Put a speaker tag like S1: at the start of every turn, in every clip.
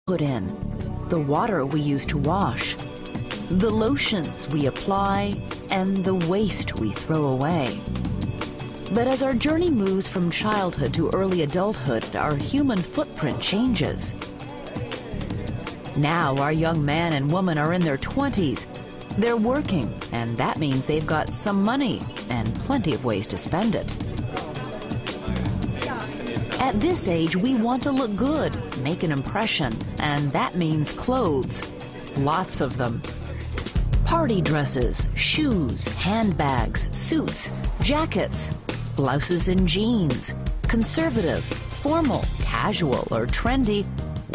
S1: put in, the water we use to wash, the lotions we apply, and the waste we throw away. But as our journey moves from childhood to early adulthood, our human footprint changes. Now our young man and woman are in their 20s. They're working, and that means they've got some money and plenty of ways to spend it. At this age, we want to look good, make an impression, and that means clothes. Lots of them. Party dresses, shoes, handbags, suits, jackets, blouses and jeans, conservative, formal, casual, or trendy,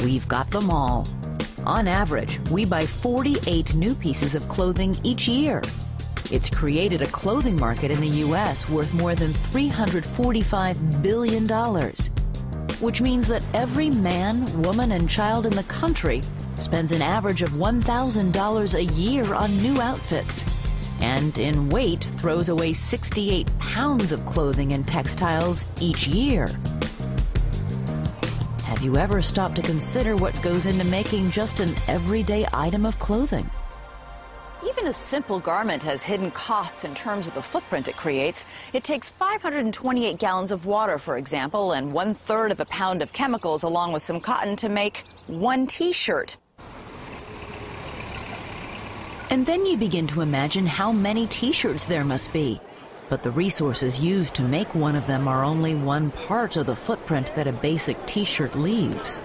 S1: we've got them all. On average, we buy 48 new pieces of clothing each year. It's created a clothing market in the U.S. worth more than $345 billion, which means that every man, woman, and child in the country spends an average of $1,000 a year on new outfits, and in weight throws away 68 pounds of clothing and textiles each year. Have you ever stopped to consider what goes into making just an everyday item of clothing?
S2: Even a simple garment has hidden costs in terms of the footprint it creates. It takes 528 gallons of water, for example, and 1/3 of a pound of chemicals along with some cotton to make one T-shirt.
S1: And then you begin to imagine how many T-shirts there must be. But the resources used to make one of them are only one part of the footprint that a basic T-shirt leaves.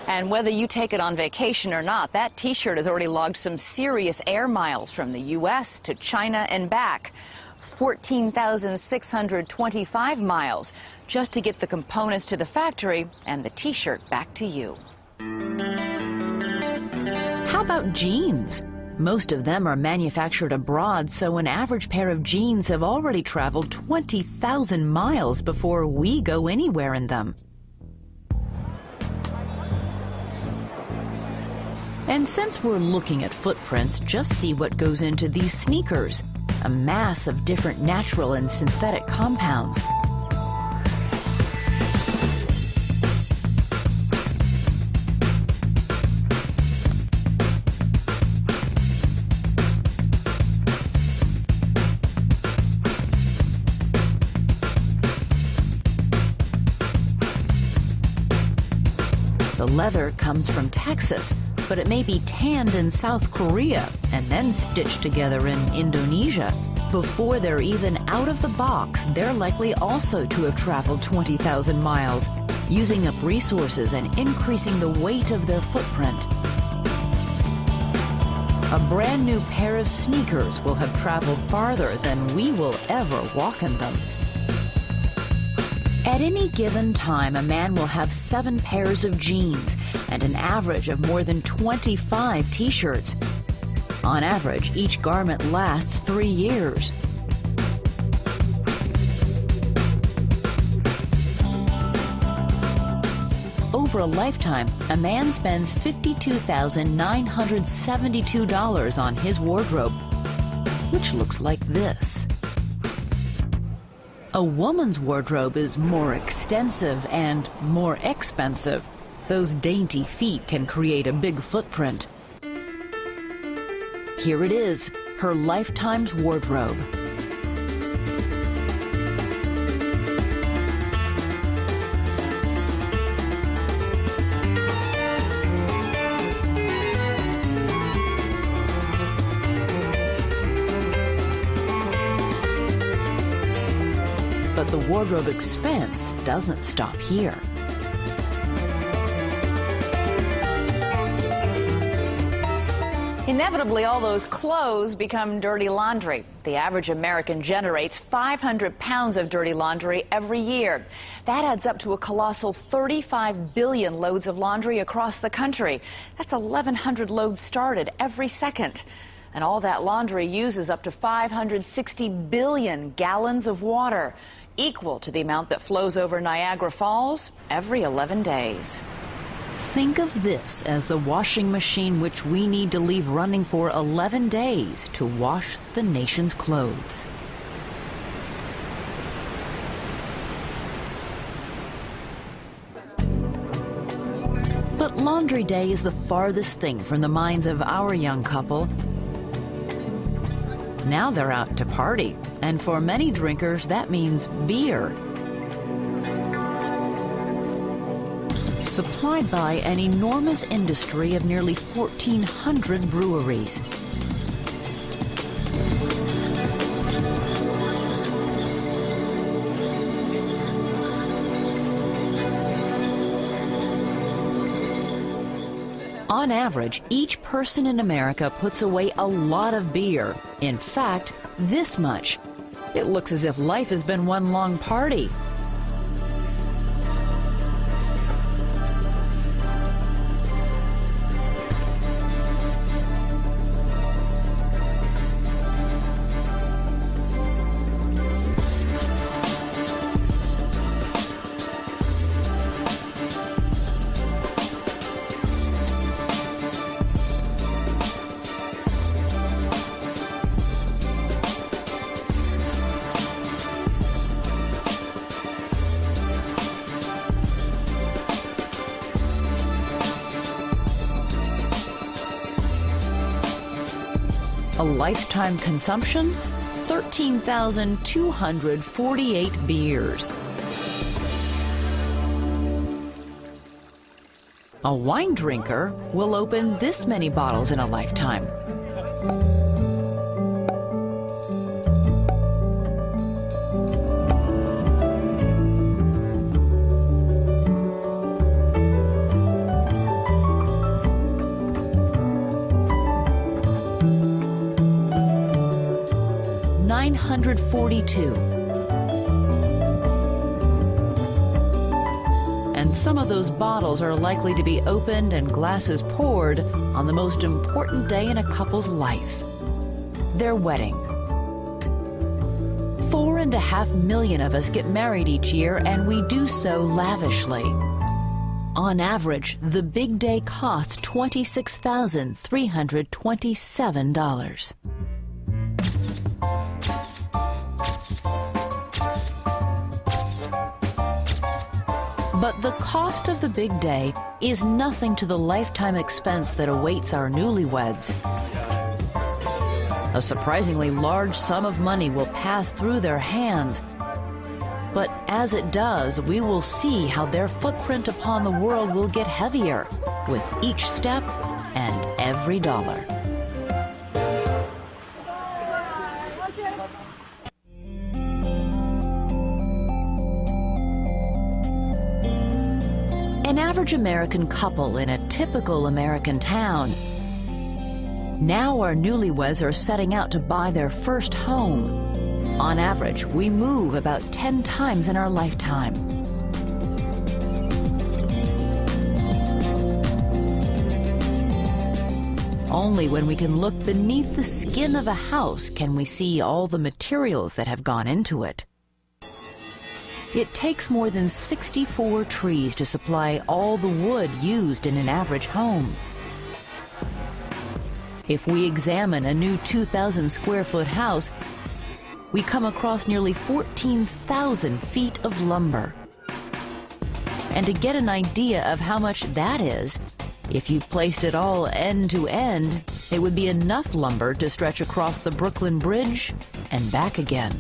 S2: And whether you take it on vacation or not, that T-shirt has already logged some serious air miles from the U.S. to China and back. 14,625 miles just to get the components to the factory and the T-shirt back to you.
S1: How about jeans? Most of them are manufactured abroad, so an average pair of jeans have already traveled 20,000 miles before we go anywhere in them. And since we're looking at footprints, just see what goes into these sneakers, a mass of different natural and synthetic compounds. The leather comes from Texas, but it may be tanned in South Korea and then stitched together in Indonesia. Before they're even out of the box, they're likely also to have traveled 20,000 miles, using up resources and increasing the weight of their footprint. A brand new pair of sneakers will have traveled farther than we will ever walk in them. At any given time, a man will have 7 pairs of jeans and an average of more than 25 T-shirts. On average, each garment lasts 3 years. Over a lifetime, a man spends $52,972 on his wardrobe, which looks like this. A woman's wardrobe is more extensive and more expensive. Those dainty feet can create a big footprint. Here it is, her lifetime's wardrobe. But the wardrobe expense doesn't stop here.
S2: Inevitably, all those clothes become dirty laundry. The average American generates 500 pounds of dirty laundry every year. That adds up to a colossal 35 billion loads of laundry across the country. That's 1,100 loads started every second. And all that laundry uses up to 560 billion gallons of water, equal to the amount that flows over Niagara Falls every 11 days.
S1: Think of this as the washing machine which we need to leave running for 11 days to wash the nation's clothes. But Laundry day is the farthest thing from the minds of our young couple. Now they're out to party, and for many drinkers, that means beer. Supplied by an enormous industry of nearly 1,400 breweries. On average, each person in America puts away a lot of beer. In fact, this much. It looks as if life has been one long party. A lifetime consumption? 13,248 beers. A wine drinker will open this many bottles in a lifetime. $942. And some of those bottles are likely to be opened and glasses poured on the most important day in a couple's life, their wedding. 4.5 million of us get married each year, and we do so lavishly. On average, the big day costs $26,327. But the cost of the big day is nothing to the lifetime expense that awaits our newlyweds. A surprisingly large sum of money will pass through their hands, but as it does, we will see how their footprint upon the world will get heavier with each step and every dollar. An average American couple in a typical American town. Now our newlyweds are setting out to buy their first home. On average, we move about 10 times in our lifetime. Only when we can look beneath the skin of a house can we see all the materials that have gone into it. It takes more than 64 trees to supply all the wood used in an average home. If we examine a new 2,000 square foot house, we come across nearly 14,000 feet of lumber. And to get an idea of how much that is, if you placed it all end to end, it would be enough lumber to stretch across the Brooklyn Bridge and back again.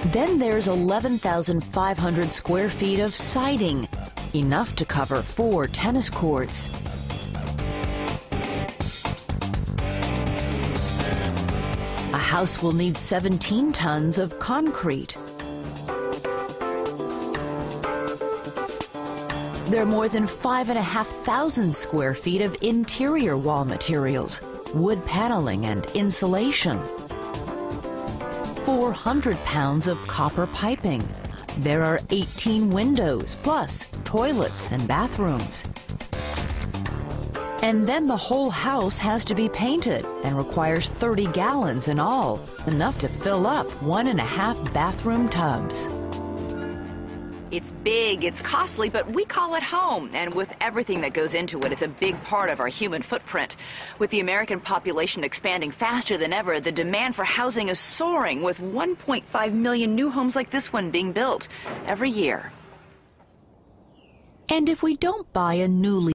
S1: Then there's 11,500 square feet of siding, enough to cover 4 tennis courts. A house will need 17 tons of concrete. There are more than 5,500 square feet of interior wall materials, wood paneling, and insulation. 400 pounds of copper piping. There are 18 windows, plus toilets and bathrooms. And then the whole house has to be painted and requires 30 gallons in all, enough to fill up 1.5 bathroom tubs.
S2: It's big, it's costly, but we call it home. And with everything that goes into it, it's a big part of our human footprint. With the American population expanding faster than ever, the demand for housing is soaring, with 1.5 million new homes like this one being built every year.
S1: And if we don't buy a newly